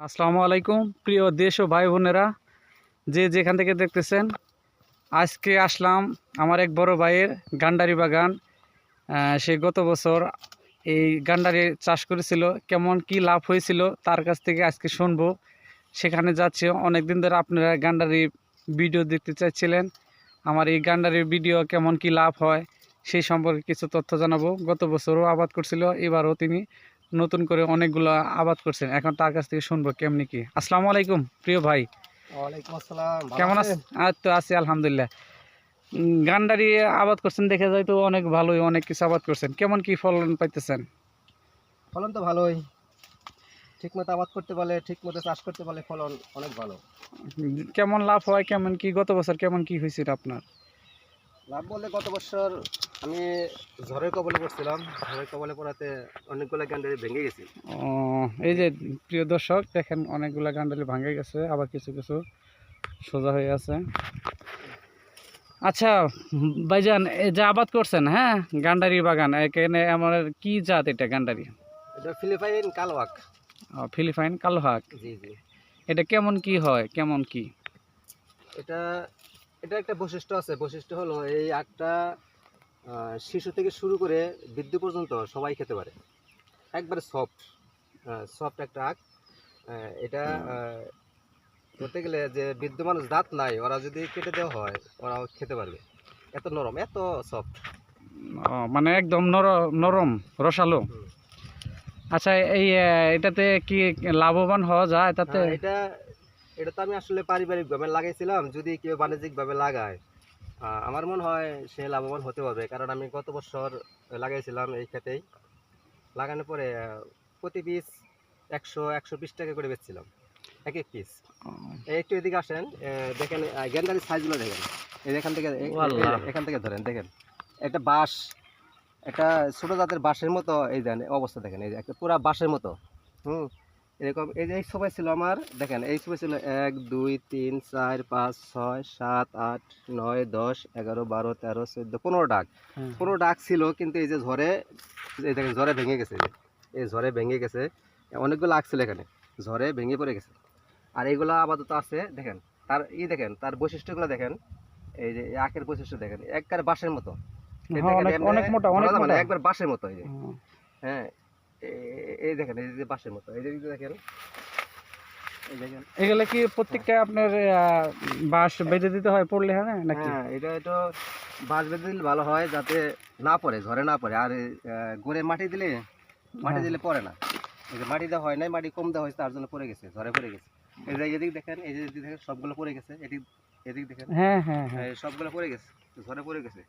আসসালামু আলাইকুম প্রিয় দেশ ও ভাই বোনেরা, যে যেখান থেকে দেখতেছেন। আজকে আসলাম আমার এক বড় ভাইয়ের গান্ডারি বাগান। সে গত বছর এই গান্ডারি চাষ করেছিল, কেমন কি লাভ হয়েছিল তার কাছ থেকে আজকে শুনবো। সেখানে যাচ্ছে, অনেক দিন ধরে আপনারা গান্ডারি ভিডিও দেখতে চাইছিলেন। আমার এই গান্ডারির ভিডিও কেমন কি লাভ হয় সেই সম্পর্কে কিছু তথ্য জানাবো। গত বছরও আবাদ করছিল, এবারও তিনি নতুন করে অনেকগুলো আবাদ করছেন। এখন তার কাছ থেকে শুনবো কেমনি কি। আসসালামু আলাইকুম প্রিয় ভাই, ওয়ালাইকুম আসসালাম। ভালো কেমন আছেন? আছেন? আর তো আছি আলহামদুলিল্লাহ। গান্ডারি আবাদ করছেন দেখে যায় তো অনেক ভালোই, অনেক কিছু আবাদ করছেন। কেমন কি ফলন পাইতেছেন? ফলন তো ভালোই। ঠিকমতো আবাদ করতে পারলে, ঠিকমতো চাষ করতে পারলে ফলন অনেক ভালো। কেমন লাভ হয়, কেমন কি গত বছর কেমন কি হয়েছিল আপনার? লাভ বলতে গত বছর আমি ঝড়ের কবলে পড়ছিলাম। ঝড়ের কবলে পড়াতে অনেকগুলো গ্যান্ডারি ভেঙে গেছে। এই যে প্রিয় দর্শক দেখেন, অনেকগুলা গান্ডারি ভাঙে গেছে, আবার কিছু কিছু সোজা হয়ে আছে। আচ্ছা ভাইজান, এই যে আবাদ করছেন, হ্যাঁ, গান্ডারি বাগান, এখানে আমার কি জাত এটা গান্ডারি? এটা ফিলিপাইন কালওয়াক। ফিলিপাইন কালোহাক। জি জি। এটা কেমন কি হয়, কেমন কি? এটা এটা একটা বৈশিষ্ট্য আছে। বৈশিষ্ট্য হলো এই আখটা শিশু থেকে শুরু করে বৃদ্ধ পর্যন্ত সবাই খেতে পারে। একবারে সফট সফট একটা আখ। এটা ধরতে গেলে যে বৃদ্ধ মানুষ দাঁত নাই, ওরা যদি কেটে দেওয়া হয় ওরাও খেতে পারবে। এত নরম, এত সফট। মানে একদম নরম রসালো। আচ্ছা, এই এটাতে কি লাভবান হওয়া যায় তাতে? এটা এটা তো আমি আসলে পারিবারিকভাবে লাগাইছিলাম। যদি কেউ বাণিজ্যিকভাবে লাগায় আমার মনে হয় সে লাভবান হতে পারবে। কারণ আমি গত বছর লাগাইছিলাম এই ক্ষেতেই। লাগানোর পরে প্রতি পিস 100-120 টাকা করে বেচছিলাম, এক এক পিস। একটু এদিকে আসেন, দেখেন গেন্দারির সাইজগুলো দেখেন। এই এখান থেকে এখান থেকে ধরেন, দেখেন একটা বাঁশ, একটা ছোট জাতের বাঁশের মতো। এই দেন অবস্থা, দেখেন এই যে একটা পুরা বাঁশের মতো। হুম, এরকম এই যে এই সবাই ছিল আমার, দেখেন এই সবাই ছিল 1 2 3 4 5 6 7 8 9 10 11 12 13 14 15 ডাক। 15 ডাক ছিল, কিন্তু এই যে ঝড়ে, এই দেখেন ঝড়ে ভেঙে গেছে। এই ঝড়ে ভেঙে গেছে, অনেকগুলো আখ ছিল এখানে, ঝড়ে ভেঙে পড়ে গেছে। আর এইগুলো আপাতত আছে, দেখেন তার দেখেন তার বৈশিষ্ট্যগুলো দেখেন। এই যে এই আখের বৈশিষ্ট্য দেখেন, একবার বাঁশের মতো। অনেক মোটা, অনেক মানে মোটা, একবার বাঁশের মতো। এই যে হ্যাঁ, এই দেখেন এই যে বাঁশের মতো, এই যে দেখেন, এই দেখেন। এগুলা কি প্রত্যেকটা আপনার বাঁশ বেঁধে দিতে হয় পড়লে, হ্যাঁ নাকি? হ্যাঁ, এটা একটু বাঁশ বেঁধে দিলে ভালো হয়, যাতে না পড়ে, ঝড়ে না পড়ে। আর গোড়ে মাটি দিলে পড়ে না। এই যে মাটি দেওয়া হয় নাই, মাটি কম দেওয়া হয়েছে, তার জন্য পড়ে গেছে, ঝড়ে পড়ে গেছে। এই যে এদিক দেখেন, এই যে এদিক দেখেন, সবগুলো পড়ে গেছে। এদিক দেখেন, হ্যাঁ হ্যাঁ হ্যাঁ, সবগুলো পড়ে গেছে, ঝড়ে পড়ে গেছে।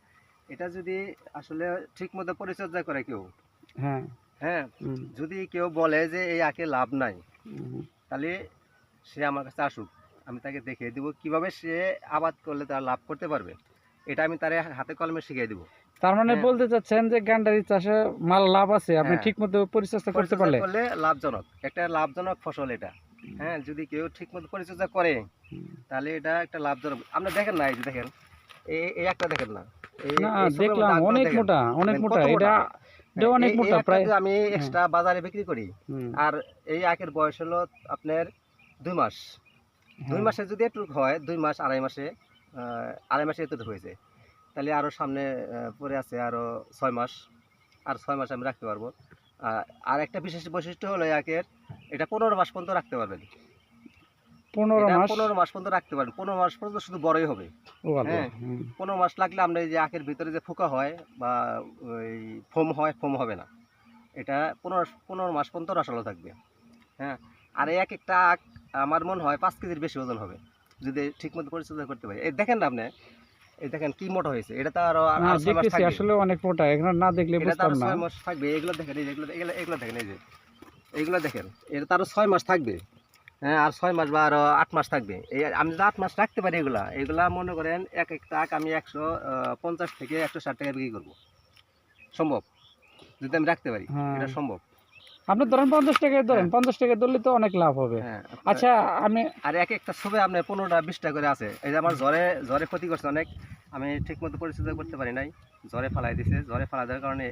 এটা যদি আসলে ঠিক মতো পরিচর্যা করে কেউ, হ্যাঁ হ্যাঁ, যদি কেউ বলে যে এই আখে লাভ নাই, তাহলে সে আমার কাছে আসুক, আমি তাকে দেখিয়ে দিব কিভাবে সে আবাদ করলে তার লাভ করতে পারবে। এটা আমি তার হাতে কলমে শিখিয়ে দিব। তার মানে হ্যাঁ। বলতে চাচ্ছেন যে গান্ডারি চাষে মাল লাভ আছে, আপনি হ্যাঁ, ঠিক মতো পরিচর্যা করতে পরিচর্যা পারলে। করলে লাভজনক, একটা লাভজনক ফসল এটা। হ্যাঁ, যদি কেউ ঠিক মতো পরিচর্যা করে তাহলে এটা একটা লাভজনক। আপনি দেখেন না, এই যে দেখেন, এই একটা দেখেন না, না এই ছোট দেখলাম, দাগগুলো অনেক দেখেন। মোটা, অনেক দেখেন মোটা কত এটা, মোটা। এটা অনেক এই মোটা একটা প্রায়। যে আমি এক্সট্রা বাজারে বিক্রি করি। আর এই আখের বয়স হলো আপনার 2 মাস। 2 মাসে যদি একটু হয়, 2 মাস আড়াই মাসে এতটুকু হয়েছে, তাহলে আরও সামনে পরে আছে আরও 6 মাস। আর 6 মাস আমি রাখতে পারবো। আর একটা বিশেষ বৈশিষ্ট্য হলো এই আখের, এটা 15 মাস পর্যন্ত রাখতে পারবেন। 15 এটা মাস? 15 মাস পর্যন্ত রাখতে পারবেন। 15 মাস পর্যন্ত শুধু বড়ই হবে। হ্যাঁ, 15 মাস লাগলে আমরা এই যে আখের ভিতরে যে ফোকা হয় বা ওই ফোম হয়, ফোম হবে না। এটা 15 মাস পর্যন্ত রসালো থাকবে। হ্যাঁ, আর এই এক একটা আখ আমার মনে হয় 5 কেজির বেশি ওজন হবে, যদি ঠিকমতো পরিচর্যা করতে পারি। এই দেখেন না আপনি, এই দেখেন কি মোটা হয়েছে। এটা তো আরো 6 মাস থাকবে। আসলে অনেক মোটা, এখানে না দেখলে এটা তো বুঝতাম আরো না। 6 মাস থাকবে। এগুলো দেখেন, এই যে এগুলো দেখেন, এই যে এইগুলো দেখেন, এটা তো আরো 6 মাস থাকবে। হ্যাঁ, আর 6 মাস বা আরো 8 মাস থাকবে। এই আমি যদি 8 মাস রাখতে পারি, এগুলা মনে করেন এক একটা আখ আমি 150 থেকে 160 টাকা বিক্রি করবো। সম্ভব, যদি আমি রাখতে পারি, এটা সম্ভব। আপনি ধরেন 50 টাকায় ধরেন, 50 টাকায় ধরলে তো অনেক লাভ হবে। হ্যাঁ, আচ্ছা আমি, আর এক একটা ছবি আপনার 15টা 20টা করে আছে। এই যে আমার ঝড়ে ক্ষতি করছে অনেক, আমি ঠিক মতো পরিচর্যা করতে পারি নাই, ঝড়ে ফালাই দিছে। ঝড়ে ফালাই দেওয়ার কারণে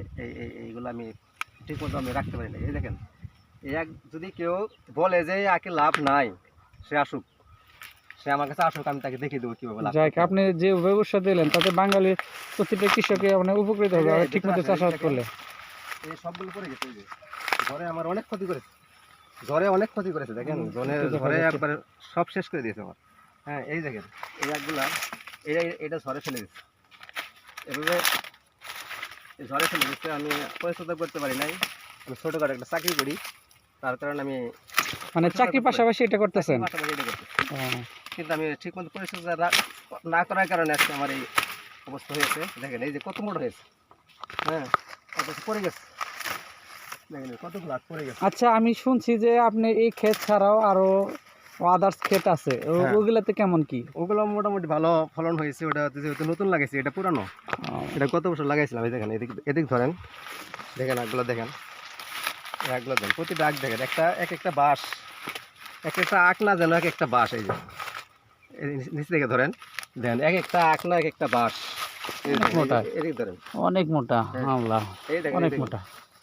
এইগুলো আমি ঠিক মতো আমি রাখতে পারি নাই। এই দেখেন, এই আখ যদি কেউ বলে যে এই আখে লাভ নাই, সে আসুক, সে আমার কাছে আসুক, আমি তাকে দেখিয়ে দেবো কিভাবে লাভ যাই করতে হয়। আপনি যে ব্যবস্থা দিলেন তাতে বাঙালির প্রতিটা কৃষকে মানে উপকৃত হবে এই যে ঠিক মতো ভিতরে চাষাবাদ দেখেন, করলে। এই সবগুলো পড়ে গেছে, এই যে ঝড়ে আমার অনেক ক্ষতি করেছে, ঝড়ে অনেক ক্ষতি করেছে দেখেন, এই তো দেখা ঝড়ে যাচ্ছে। একবার সব শেষ করে দিয়েছে আমার। হ্যাঁ এই দেখেন, এই আখগুলা এটা ঝড়ে ফেলে দিচ্ছে, এভাবে এই ঝড়ে ফেলে দিচ্ছে। আমি পরিচর্যা করতে পারি নাই, আমি ছোটোখাটো একটা চাকরি করি, তার কারণে আমি মানে পরিচর্যা চাকরির করতে পারি, পাশাপাশি এটা করতেছেন? চাকরির পাশাপাশি এটা করতেছি। ও, কিন্তু আমি ঠিক মতো পরিচর্যা না করার কারণে আজকে আমার এই অবস্থা হয়েছে। দেখেন এই যে কত মোটা হয়েছে, হ্যাঁ অথচ পড়ে গেছে, দেখেন কতগুলো আখ পড়ে গেছে। আচ্ছা আমি শুনছি যে আপনি এই ক্ষেত ছাড়াও আরো আদার্স ক্ষেত আছে, হ্যাঁ। ওগুলাতে কেমন কি? ওগুলো মোটামুটি ভালো ফলন হয়েছে, ওটা যেহেতু নতুন লাগাইছি, এটা পুরানো, ও, এটা গত বছর লাগাইছিলাম। এই দেখেন এদিক এদিক ধরেন, দেখেন আখগুলো দেখেন, এই আখগুলো দেখেন, প্রতিটা আখ দেখেন একটা এক একটা বাঁশ, এক একটা আখ না যেন এক একটা বাঁশ। এই যে এই নিচে থেকে ধরেন, দেখেন এক একটা আখ না এক একটা বাঁশ। এই অনেক দেখেন, মোটা, এদিক ধরেন, অনেক মোটা। হ্যাঁ। আল্লাহ, এই দেখেন, অনেক মোটা।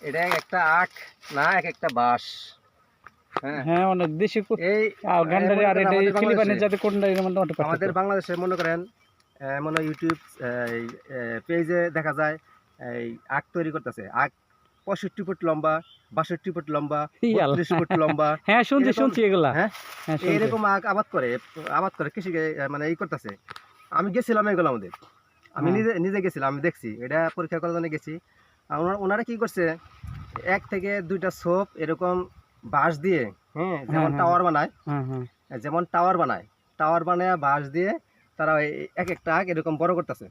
এটা এক একটা আখ না এক একটা বাঁশ। হ্যাঁ হ্ঁ অনেক দেশি এই গান্ডারি মনে আর করেন এটা আমাদের ফিলিপাইনের বাংলাদেশে, যাতে কোনটা এর মধ্যে অনেক আমাদের পার্থক্য। বাংলাদেশে মনে করেন মনে হয় ইউটিউব পেজে দেখা যায় এই আখ তৈরি করতেছে, আখ 65 ফুট লম্বা, 62 ফুট লম্বা, ই আল্লাহ। 32 ফুট লম্বা, হ্যাঁ শুনছি এরকম, শুনছি এগুলা। হ্যাঁ হ্যাঁ শুনছি। এইরকম আখ আবাদ করে কৃষিকে মানে এই করতেছে। আমি গেছিলাম এগুলো আমাদের, আমি হ্যাঁ। নিজে নিজে গেছিলাম, আমি দেখছি এটা পরীক্ষা করার জন্য গেছি। আর ওনারা কি করছে, এক থেকে দুইটা ছোপ এরকম বাঁশ দিয়ে, হ্যাঁ হ্যাঁ যেমন হ্যাঁ টাওয়ার বানায়, হ্যাঁ হ্যাঁ যেমন টাওয়ার বানায়, টাওয়ার বানায় বাঁশ দিয়ে তারা এক একটা আগ এরকম বড় করতেছে,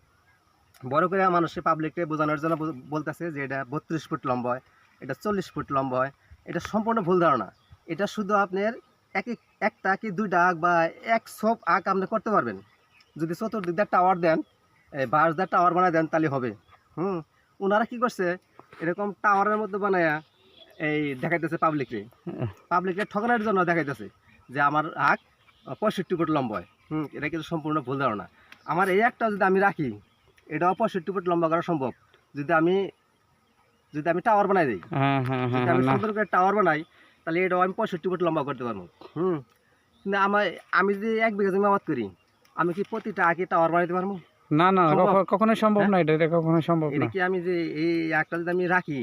বড় করে মানুষের পাবলিককে বোঝানোর জন্য বলতেছে যে এটা 32 ফুট লম্বা হয়, এটা 40 ফুট লম্বা হয়। এটা সম্পূর্ণ ভুল ধারণা। এটা শুধু আপনার একটা কি দুইটা আগ বা এক ছোপ আগ আপনি করতে পারবেন, যদি চতুর্দিক দিয়ে টাওয়ার দেন, বাঁশ দিয়ে টাওয়ার বানায় দেন, তাহলে হবে। হুম ওনারা কি করছে, এরকম টাওয়ারের মধ্যে বানায়া এই দেখাইতেছে পাবলিককে ঠকানোর জন্য দেখাইতেছে যে আমার আখ 65 ফুট লম্বা হয়। এটা কিন্তু সম্পূর্ণ ভুল ধারণা। আমার এই একটা যদি আমি রাখি, এটাও 65 ফুট লম্বা করা সম্ভব, যদি আমি টাওয়ার বানাই দিই, হ্যাঁ হ্যাঁ হ্যাঁ যদি হ্যাঁ আমি না সুন্দর করে টাওয়ার বানাই, তাহলে এটাও আমি 65 ফুট লম্বা করতে পারবো। কিন্তু আমি যদি 1 বিঘা জমি আবাদ করি, আমি কি প্রতিটা আগে টাওয়ার বানাইতে পারবো? না না সম্ভব? কখনোই সম্ভব হ্যাঁ? না, এটা কখনোই সম্ভব এটা না। কি আমি যে এই একটা যদি আমি রাখি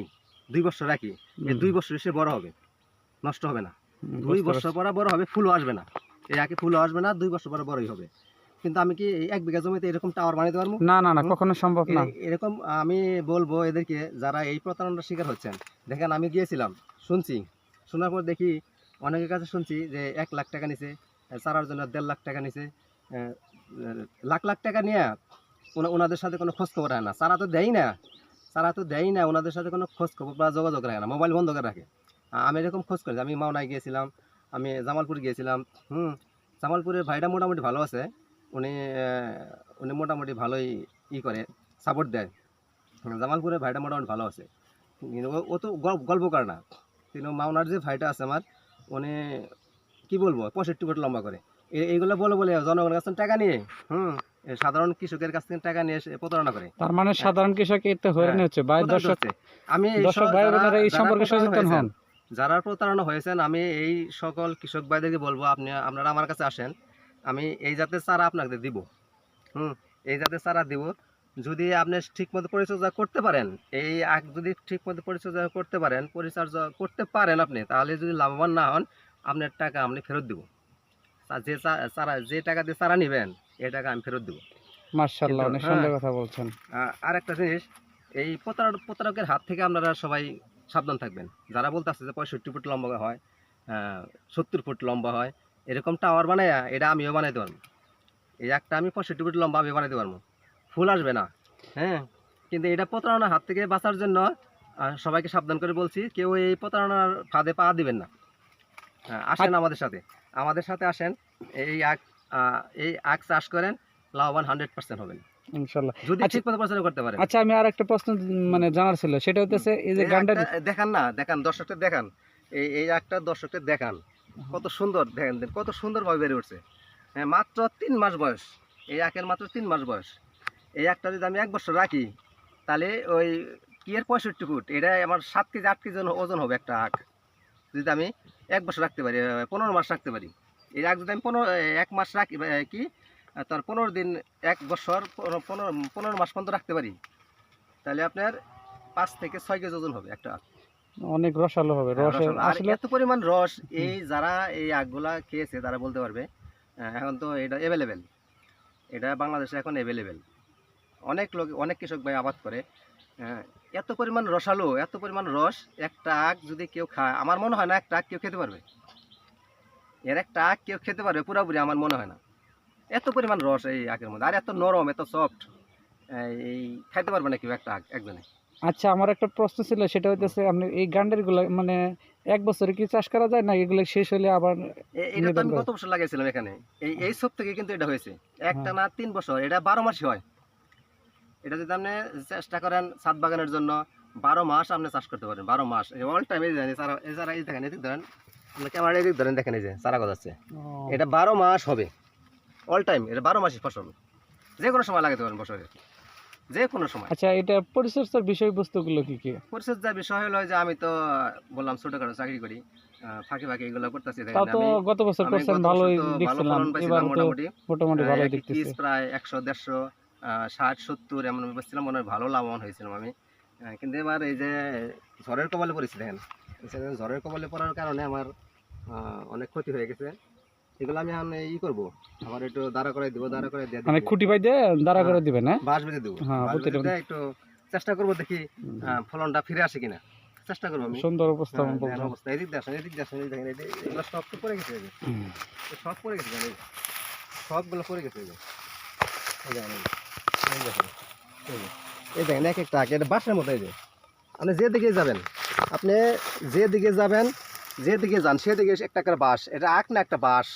2 বছর রাখি, এই 2 বছর সে বড় হবে, নষ্ট হবে না। 2 বছর পরে বড় হবে, ফুলও আসবে না, এই আগে ফুলও আসবে না, 2 বছর পরে বড়ই হবে। কিন্তু আমি কি এই 1 বিঘা জমিতে এরকম টাওয়ার বানাইতে পারবো? না না না হুম? কখনো সম্ভব না। এরকম আমি বলবো এদেরকে, যারা এই প্রতারণার শিকার হচ্ছেন। দেখেন আমি গিয়েছিলাম, শুনছি, শোনার পর দেখি অনেকের কাছে শুনছি যে 1 লাখ টাকা নিছে, চারার জন্য 1.5 লাখ টাকা নিছে, লাখ লাখ টাকা নিয়ে ওনাদের সাথে কোনো খোঁজ খবর রাখে না, চারা তো দেয় না, ওনাদের সাথে কোনো খোঁজ খবর বা যোগাযোগ রাখে না, মোবাইল বন্ধ করে রাখে। আমি এরকম খোঁজ করেছি, আমি মাওনায় গিয়েছিলাম, আমি জামালপুর গিয়েছিলাম। জামালপুরের ভাইটা মোটামুটি ভালো আছে, উনি মোটামুটি ভালোই করে, সাপোর্ট দেয়। জামালপুরের ভাইটা মোটামুটি ভালো আছে, কিন্তু ও তো গল্প করে না। কিন্তু মাওনার যে ভাইটা আছে আমার, উনি কি বলবো 65 ফুট লম্বা করে, এইগুলো বলে জনগণের কাছ থেকে টাকা নিয়ে, সাধারণ কৃষকের কাছ থেকে টাকা নিয়ে এসে প্রতারণা করে। তার মানে সাধারণ কৃষক এতে হয়রানি হচ্ছে। ভাই প্রতারিত দর্শক, হচ্ছে। আমি দর্শক ভাই বোনেরা এই সম্পর্কে সচেতন হন। যারা প্রতারণা হয়েছেন, আমি এই সকল কৃষক ভাইদেরকে বলবো, আপনারা আমার কাছে আসেন, আমি এই জাতের চারা আপনাদের দিব। এই জাতের চারা দিব, যদি আপনি ঠিকমতো পরিচর্যা করতে পারেন, এই আখ যদি ঠিকমতো পরিচর্যা করতে পারেন আপনি, তাহলে যদি লাভবান না হন, আপনার টাকা আপনি ফেরত দিব। যে টাকা দিয়ে চারা নেবেন, এই টাকা আমি ফেরত দিব। মাশাআল্লাহ, অনেক সুন্দর কথা বলছেন। আর একটা জিনিস, এই প্রতারকের হাত থেকে আপনারা সবাই সাবধান থাকবেন। যারা বলতেছে যে 65 ফুট লম্বা হয়, 70 ফুট লম্বা হয়, এরকম টাওয়ার বানায়, এটা আমিও বানাইতে পারবো। এই একটা আমি 65 ফুট লম্বা আমি বানাইতে পারবো, ফুল আসবে না। হ্যাঁ কিন্তু এটা প্রতারণার হাত থেকে বাঁচার জন্য সবাইকে সাবধান করে বলছি, কেউ এই প্রতারণার ফাঁদে পা দিবেন না। আসেন আমাদের সাথে আসেন, এই আখ চাষ করেন, লাভবান 100% হবেন ইনশাআল্লাহ। যদি ঠিকমতো পরিচালনা করতে পারেন। আচ্ছা আমি আর একটা প্রশ্ন মানে জানার ছিল, সেটা হচ্ছে এই যে গান্ডারি দেখান দর্শকদের দেখান, এই একটা দর্শকদের দেখান কত সুন্দর, দেখেন কত সুন্দরভাবে বেড়ে উঠছে। হ্যাঁ মাত্র 3 মাস বয়স, এই আখের মাত্র 3 মাস বয়স। এই একটা যদি আমি 1 বছর রাখি, তাহলে ওই কি এর 65 ফুট, এটা আমার 7 কেজি 8 কেজি ওজন হবে একটা আখ। যদি আমি 1 বছর রাখতে পারি, 15 মাস রাখতে পারি। এর আগে যদি আমি 1 মাস রাখি কি তার 15 দিন 1 বছর 15 মাস পর্যন্ত রাখতে পারি, তাহলে আপনার 5 থেকে 6 কেজি ওজন হবে একটা আখ। অনেক রসালো হবে, রসের রসালো। আর আসলে এত পরিমাণ রস এই যারা এই আখগুলা খেয়েছে তারা বলতে পারবে। এখন তো এটা অ্যাভেলেবেল, এটা বাংলাদেশে এখন অ্যাভেলেবেল। অনেক লোক, অনেক কৃষক ভাই আবাদ করে। হ্যাঁ, এত পরিমাণ রসালো, এত পরিমাণ রস, একটা আখ যদি কেউ খায় আমার মনে হয় না একটা আখ কেউ খেতে পারবে। এর একটা আখ কেউ খেতে পারবে পুরোপুরি আমার মনে হয় না। এত পরিমাণ রস এই আখের মধ্যে, আর এত নরম, এত সফট, এই খাইতে পারবে না কেউ একটা আখ একজনে। আচ্ছা, আমার একটা প্রশ্ন ছিল, সেটা হইতেছে আপনি এই গান্ডারি গুলা মানে 1 বছরে কি চাষ করা যায় না এগুলো শেষ হলে আবার এটা তো নিধন আমি করে? গত বছর লাগাইছিলাম এখানে, এই সব থেকে কিন্তু এটা হয়েছে একটা না 3 বছর, এটা 12 মাসই হয়। এটা যদি আপনি চেষ্টা করেন ছাদ বাগানের জন্য 12 মাস আপনি চাষ করতে পারেন, 12 মাস অল টাইম। এই যারা এই দেখেন, এদিক ধরেন, আপনি ক্যামেরা এদিক ধরেন, দেখেন এই যে চারা গজাচ্ছে, ও, এটা 12 মাস হবে অল টাইম। এটা 12 মাসই ফসল, যে কোনো সময় লাগাতে পারেন বছরে, যে কোনো সময়। আচ্ছা, এটা পরিচর্যার বিষয়বস্তুগুলো কি কি? পরিচর্যার বিষয় হলো যে আমি তো বললাম ছোটখাটো চাকরি করি, ফাঁকে ফাঁকে এগুলো করতেছি। তাও তো গত বছর আমি করছেন, গত বছর ভালোই তো ভালো দেখছিলাম, ফলন এবার পাইছিলাম তো মোটামুটি। মোটামুটি ভালোই এক দেখতেছি। পিস প্রায় 100-150, 60-70 এমন বেচছিলাম, মনে হয় ভালো লাভবান হয়েছিলাম আমি। কিন্তু এবার এই যে ঝড়ের কবলে পড়েছি, দেখেন ঝড়ের কবলে পড়ার কারণে আমার অনেক ক্ষতি হয়ে গেছে। এগুলো আমি এখন করবো, আবার একটু দাঁড়া করে দিব, দাঁড়া করে দিয়ে মানে দিব, খুঁটি পাই দিয়ে দাঁড়া করে দিবেন, হ্যাঁ? বাঁশ বেঁধে দেবো। হ্যাঁ, বাঁশ প্রতিটা বেঁধে দিয়ে একটু চেষ্টা করবো, দেখি ফলনটা ফিরে আসে কিনা, চেষ্টা করবো আমি। সুন্দর উপস্থাপন দেখেন করছেন। অবস্থা, এদিক দিয়ে আসেন, এদিক দিয়ে আসেন, এই দেখেন এগুলো সব তো পড়ে গেছে, এই যে। হুম। সব পড়ে গেছে, জানেন সবগুলো পড়ে গেছে, এই যে। এই দেখেন, এই দেখেন, এই যে। এই দেখেন এক একটা আঁক, এটা বাঁশের মতো। এই যে আপনি যেদিকে যাবেন, আপনি যেদিকে যাবেন, যেদিকে যান সেদিকে একটা করে বাঁশ। এটা আঁক না একটা বাঁশ,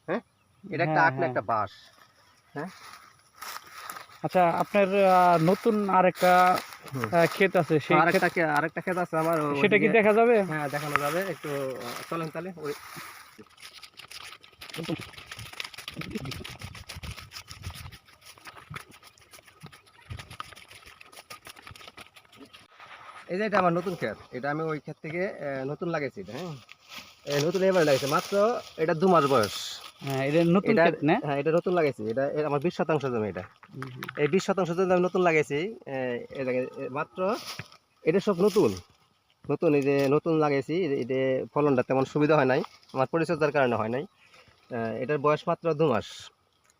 হ্যাঁ, এটা একটা হ্যাঁ, আঁক না হ্যাঁ। একটা বাঁশ। হ্যাঁ, আচ্ছা, আপনার নতুন আরেকটা ক্ষেত আছে, সেই ক্ষেত আরেকটা ক্ষেত আছে আমার সেটা কি ওইদিকে। দেখা যাবে? হ্যাঁ, দেখানো যাবে, একটু চলেন তাহলে। ওই এই যে এটা আমার নতুন ক্ষেত, এটা আমি ওই ক্ষেত থেকে নতুন লাগাইছি এটা। হ্যাঁ, এই নতুন এবার লাগাইছে মাত্র, এটা 2 মাস বয়স। হ্যাঁ, এটা নতুন এটা, ক্ষেত না? হ্যাঁ, এটা নতুন লাগাইছি, এটা আমার 20% জমি। এটা হুম। এই 20% জমি আমি নতুন লাগাইছি। এই দেখেন, মাত্র এটা সব নতুন নতুন, এই যে নতুন লাগাইছি। এটা ফলনটা তেমন সুবিধা হয় নাই, আমার পরিচর্যার কারণে হয় নাই। এটার বয়স মাত্র 2 মাস,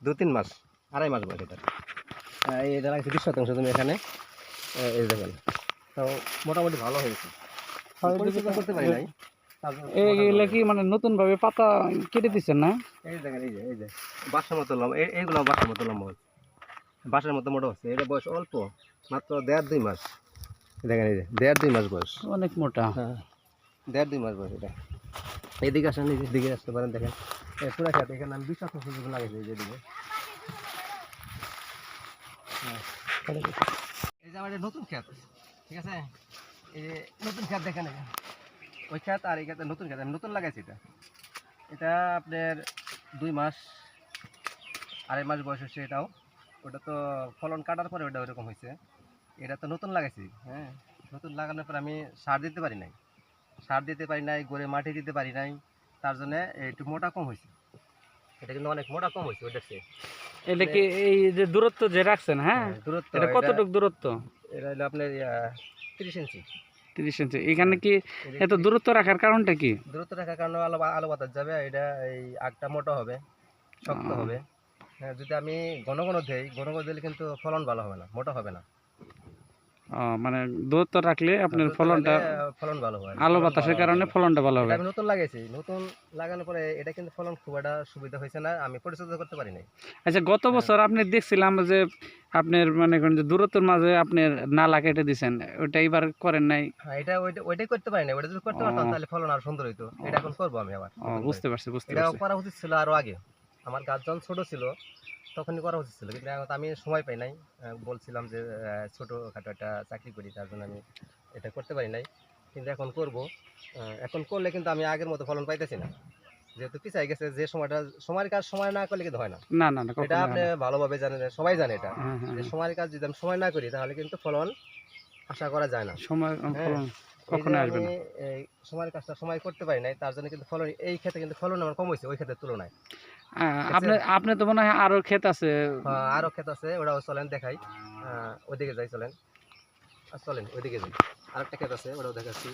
2-3 মাস, 2.5 মাস বয়স এটা। এটা লাগাইছি 20% জমি এখানে। এই দেখেন, তো মোটামুটি ভালো হয়েছে, পরিচর্যা করতে পারি নাই। এইগুলা কি মানে নতুন ভাবে পাতা কেটে দিচ্ছেন না? এই দেখেন, এই যে বাঁশের মতো লম্বা, এইগুলো বাঁশের মতো লম্বা হচ্ছে, বাঁশের মতো মোটা হচ্ছে। এটা বয়স অল্প, মাত্র 1.5-2 মাস। দেখেন, এই যে 1.5-2 মাস বয়স। অনেক মোটা। হ্যাঁ, 1.5-2 মাস বয়স এটা। এদিকে আসেন, এই দিকে আসতে পারেন, দেখেন পুরা খেতে এখানে আমি 20% লাগাইছি। এই যে দিকে, হ্যাঁ, এই যে আমার এটা নতুন ক্ষেত, ঠিক আছে। এই যে নতুন ক্ষেত দেখেন, এই যে ওই ক্ষেত আর এই ক্ষেত নতুন ক্ষেত আমি নতুন লাগাইছি। এটা এটা আপনার 2 মাস, 2.5 মাস বয়স হচ্ছে এটাও। ওটা তো ফলন কাটার পরে ওটা ওইরকম হয়েছে। এটা তো নতুন লাগাইছি। হ্যাঁ, নতুন লাগানোর পর আমি সার দিতে পারি নাই, গড়ে মাটি দিতে পারি নাই, তার জন্য একটু মোটা কম হয়েছে। এটা কিন্তু অনেক মোটা কম হয়েছে ওইটার চেয়ে। এটা কি এই যে দূরত্ব যে রাখছেন, হ্যাঁ, দূরত্ব এটা কতটুকু দূরত্ব? এটা হলো আপনার 30 ইঞ্চি। 30 ইঞ্চি। এখানে কি এত দূরত্ব রাখার কারণটা কি? দূরত্ব রাখার কারণে আলো বাতাস যাবে, এটা এই আগটা মোটা হবে, শক্ত হবে। হ্যাঁ, যদি আমি ঘন ঘন দিই, ঘন ঘন দিলে কিন্তু ফলন ভালো হবে না, মোটা হবে না। মানে দূরত্ব রাখলে আপনার দূরত্ব ফলনটা, রাখলে, ফলন ভালো হয়, আলো ফলন বাতাসের ভালো কারণে হবে। ফলনটা ভালো এটা হবে। আমি নতুন লাগাইছি, নতুন লাগানোর পরে এটা কিন্তু ফলন খুব একটা সুবিধা হয়েছে না, আমি পরিচর্যা করতে পারি নাই। আচ্ছা, গত বছর আপনি দেখছিলাম যে আপনার মানে করেন যে দূরত্বের মাঝে আপনার নালা কেটে দিছেন, ওটা এবার করেন নাই? হ্যাঁ, ওইটাই করতে পারি না। ওটা যদি করতে পারতাম ও, তাহলে ফলন আরো সুন্দর হইতো। এটা এখন করবো আমি আবার নতুন করে। বুঝতে পারছি, বুঝতে এটা পারছি। করা উচিত ছিল আরো আগে, আমার গাছ যখন ছোট ছিল তখনই করা উচিত ছিল, কিন্তু এখন তো আমি সময় পাই নাই। বলছিলাম যে ছোটোখাটো একটা চাকরি করি, তার জন্য আমি এটা করতে পারি নাই, কিন্তু এখন করব। এখন করলে কিন্তু আমি আগের মতো ফলন পাইতেছি না, যেহেতু পিছাই গেছে। যে সময়ের কাজ সময় না করলে কিন্তু হয় না। না, না, না, এটা কখনোই হয় আপনি না। ভালোভাবে জানেন, সবাই জানে এটা, হ্যাঁ, হ্যাঁ, যে হ্যাঁ। সময়ের কাজ যদি আমি সময় না করি তাহলে কিন্তু ফলন আশা করা যায় না। সময় হ্যাঁ, ফলন কখনো আসবে না। এই সময়ের কাজটা সময় করতে পারি নাই, তার জন্য কিন্তু ফলন এই ক্ষেত্রে কিন্তু ফলন আমার কম হয়েছে ওই ক্ষেত্রের তুলনায়। আপনি আপনি তো মনে হয় আরো ক্ষেত আছে। আরো ক্ষেত আছে, ওটাও চলেন দেখাই। ওইদিকে যাই চলেন, চলেন ওইদিকে যাই। আরেকটা ক্ষেত আছে, ওটাও দেখাচ্ছি।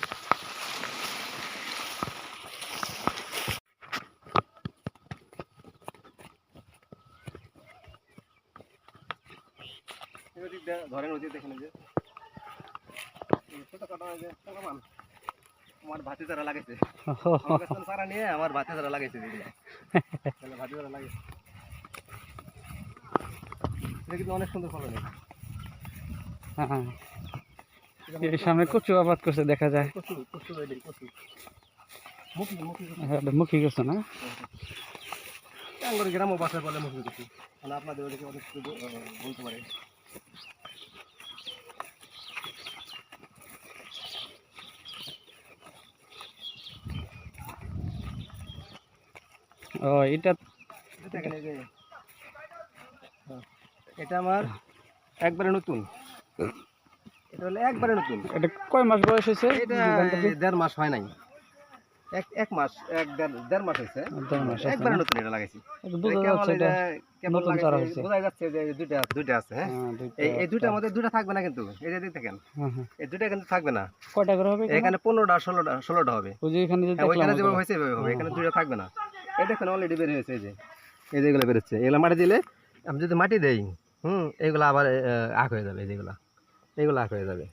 ধরেন ওই যে দেখেন, ওই যে ছোটখাটো ওই যে পোকামান, আমার ভাতি যারা লাগাইছে, আমার কাছে চারা নিয়ে আমার ভাতি যারা লাগাইছে, ভাতি যারা লাগাইছে, এটা কিন্তু অনেক সুন্দর ফলন। হ্যাঁ, এই সামনে কচু আবাদ করছে দেখা যায়। কচু কচু কচু মুখি মুখি মুখী করছে না? টাঙ্গর গ্রাম ও বাসায় বলে মুখি কচু, মানে আপনাদের ওদিকে অনেক কিছু বলতে পারে। ও এটা দেখেন এই যে, এটা আমার একবারে নতুন, এটা হলো একবারে নতুন। এটা কয় মাস বয়স হয়েছে? এটা 1.5 মাস হয় নাই, এক মাস, দেড় মাস হয়েছে, 1.5 মাস আছে একবারে না? নতুন এটা লাগাইছি। বোঝা কেবল যাচ্ছে এটা কেবল নতুন চারা হয়েছে। বোঝা যাচ্ছে যে দুইটা আছে। হ্যাঁ, এই দুইটার মধ্যে দুইটা থাকবে না কিন্তু, এই যে দেখেন এই দুইটা কিন্তু থাকবে না। কয়টা করে হবে? এখানে 15টা 16টা হবে। ওই যে এখানে যে ওইখানে দেখলাম যেভাবে হয়েছে ওইভাবে হবে, এখানে দুইটা থাকবে না। এই দেখেন অলরেডি বের হয়েছে, এই যে এগুলো বেরোচ্ছে, এগুলো মাটি দিলে, আমি যদি মাটি দেই এইগুলো আবার আখ হয়ে যাবে, এইগুলো আখ হয়ে যাবে।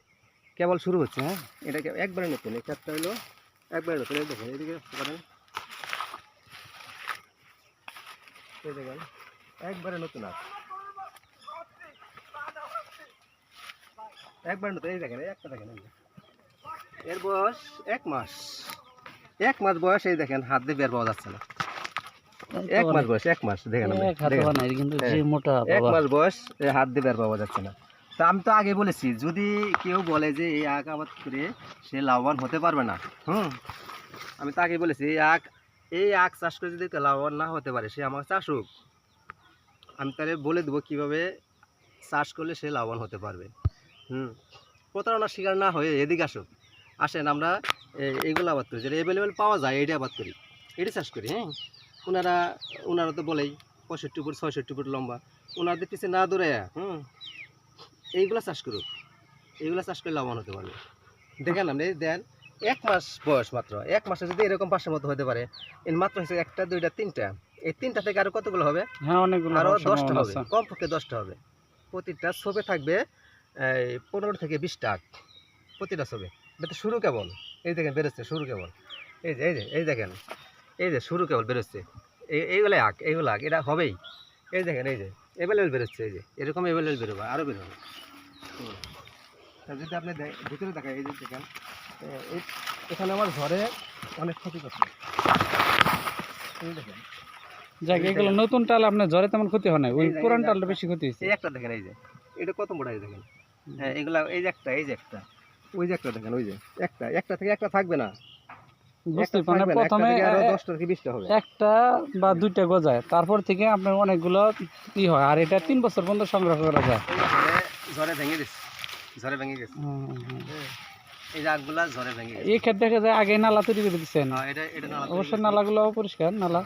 কেবল শুরু হচ্ছে। হ্যাঁ, এটা একবারে নতুন, এই ক্ষেতটা হলো একবারে নতুন। এই দেখেন এইদিকে করেন, এই দেখেন একবারে নতুন আখ, একবারে নতুন। এই দেখেন এই একটা দেখেন, এই যে এর বয়স 1 মাস, 1 মাস বয়স। এই দেখেন হাত দিয়ে বের পাওয়া যাচ্ছে না, 1 মাস বয়স, 1 মাস দেখেন, কিন্তু যে মোটা 1 মাস বয়স, এই হাত দিয়ে বের পাওয়া যাচ্ছে না। তা আমি তো আগে বলেছি, যদি কেউ বলে যে এই আখ আবাদ করে সে লাভবান হতে পারবে না, আমি তো আগে বলেছি এই আখ চাষ করে যদি কেউ লাভবান না হতে পারে, সে আমার চাষ হোক, আমি তাহলে বলে দেবো কিভাবে চাষ করলে সে লাভবান হতে পারবে। প্রতারণার শিকার না হয়ে এদিকে আসেন, আমরা এইগুলো আবাদ করি, যেটা অ্যাভেলেবেল পাওয়া যায় এইটা আবাদ করি, এটি চাষ করি। হ্যাঁ, ওনারা তো বলেই 65 ফুট 66 ফুট লম্বা, ওনাদের পিছিয়ে না দৌড়ে এইগুলো চাষ করুক, এইগুলো চাষ করে লাভবান হতে পারবে। দেখেন আপনি দেন 1 মাস বয়স, মাত্র 1 মাসে যদি এরকম 500 মতো হতে পারে, এর মাত্র হচ্ছে 1টা 2টা 3টা, এই 3টা থেকে আরো কতগুলো হবে? হ্যাঁ, অনেকগুলো আরো 10টা হবে, কমপক্ষে 10টা হবে। প্রতিটা ছবে থাকবে 15 থেকে 20টা আখ, প্রতিটা ছবে। এটা তো শুরু কেবল, এই দেখেন বেরোচ্ছে শুরু কেবল, এই দেখেন এই যে শুরু কেবল বেরোচ্ছে, এইগুলো আখ, এটা হবেই। এই দেখেন এই যে অ্যাভেলেবেল বেরোচ্ছে, এই যে এরকম অ্যাভেলেবেল বেরোবে, আরও বেরোবে। যদি আপনি ভিতরে দেখেন, এই যে দেখেন এখানে আমার ঘরে অনেক ক্ষতি করছে, এই দেখেন। যাক, এগুলো নতুন টাল আপনার জ্বরে তেমন ক্ষতি হয় না, ওই পুরান টালটা বেশি ক্ষতি হয়েছে। এই একটা দেখেন, এই যে এটা কত মোটা, এই দেখেন। হ্যাঁ, এগুলা এই যে একটা, ওই যে একটা দেখেন, ওই যে একটা থেকে একটা থাকবে না, বুঝতে পারেন, প্রথমে 10টা থেকে 20টা হবে, একটা বা দুইটা গজায়, তারপর থেকে আপনার অনেকগুলো ই হয়, আর এটা 3 বছর পর্যন্ত সংগ্রহ করা যায়। ঝড়ে ভেঙে গেছে, এই যে আগগুলা ঝড়ে ভেঙে গেছে। এই ক্ষেত্রে দেখা যায় আগে নালা তৈরি করে দিচ্ছেন, এটা নালা, অবশ্যই নালাগুলো পরিষ্কার নালা।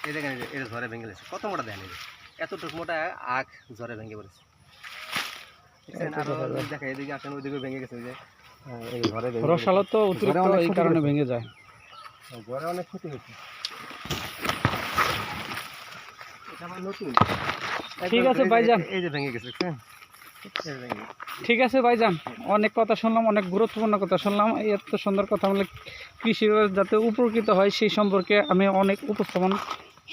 এই দেখেন এটা ঝড়ে ভেঙে গেছে, কত মোটা দেন, এই যে এতটুকু মোটা আখ ঝড়ে ভেঙে পড়েছে। আরো দেখা এদিকে আসেন, ওইদিকে ভেঙে গেছে, ওই যে এই ঝড়ে ভেঙে রসালো তো অতিরিক্ত, এই কারণে ভেঙে যায়, ঝড়ে অনেক ক্ষতি হয়েছে। এটা আমার নতুন। ঠিক আছে ভাইজান, এই যে ভেঙে গেছে, ঠিক আছে ভাইজান, অনেক কথা শুনলাম, অনেক গুরুত্বপূর্ণ কথা শুনলাম। এত সুন্দর কথা বলে কৃষি যাতে উপকৃত হয় সেই সম্পর্কে আমি অনেক উপস্থাপন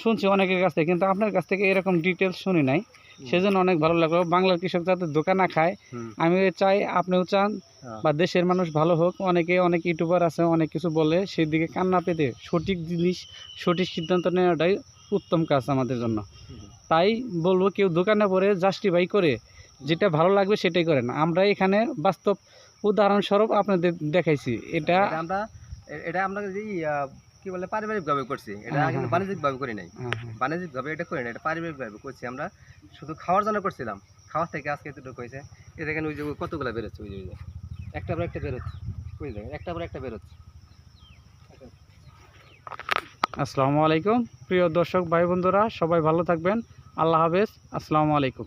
শুনছি অনেকের কাছ থেকে, কিন্তু আপনার কাছ থেকে এরকম ডিটেলস শুনি নাই, সেজন্য অনেক ভালো লাগলো। বাংলার কৃষক যাতে ধোঁকা না খায়, আমি চাই, আপনিও চান, বা দেশের মানুষ ভালো হোক। অনেক ইউটিউবার আছে অনেক কিছু বলে, সেই দিকে কান না পেতে সঠিক জিনিস, সঠিক সিদ্ধান্ত নেওয়াটাই উত্তম কাজ আমাদের জন্য। তাই বলবো, কেউ দোকানে পড়ে জাস্টিফাই করে যেটা ভালো লাগবে সেটাই করেন। আমরা এখানে বাস্তব উদাহরণস্বরূপ আপনাদের দেখাইছি। এটা আমরা কি বলে পারিবারিকভাবে করছি, এটা কিন্তু বাণিজ্যিকভাবে করি নাই, বাণিজ্যিকভাবে এটা করি না, এটা পারিবারিকভাবে করছি। আমরা শুধু খাওয়ার জন্য করছিলাম, খাওয়ার থেকে আজকে এতটুকু হয়েছে। এ দেখেন ওই যে কতগুলো বেরোচ্ছে, ওই যে একটা পর একটা বেরোচ্ছে, ওই দেখেন একটা পর একটা বেরোচ্ছে। আসসালামু আলাইকুম প্রিয় দর্শক ভাই বন্ধুরা, সবাই ভালো থাকবেন। আল্লাহ হাফেজ। আসসালামু আলাইকুম।